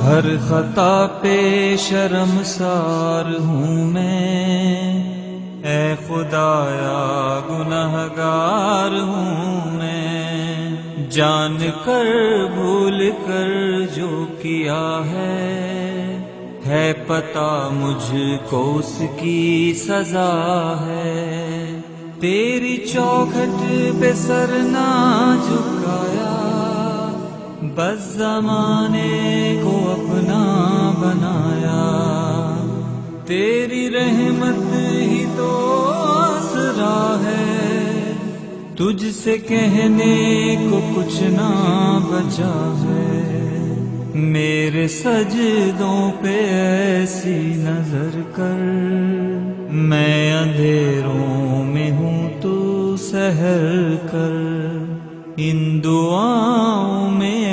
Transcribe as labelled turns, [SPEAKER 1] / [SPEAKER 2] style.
[SPEAKER 1] ہر خطا پہ شرمسار ہوں میں، اے خدایا گنہگار ہوں میں، جان کر بھول کر جو کیا ہے پتہ مجھ کو اس کی سزا ہے۔ تیری چوکھٹ پہ سر نہ جھکایا، بس زمانے کو اپنا بنایا، تیری رحمت ہی تو آسرا ہے، تجھ سے کہنے کو کچھ نہ بچا ہے۔ میرے سجدوں پہ ایسی نظر کر، میں اندھیروں میں ہوں تو سحر کر، ان دعاؤں میں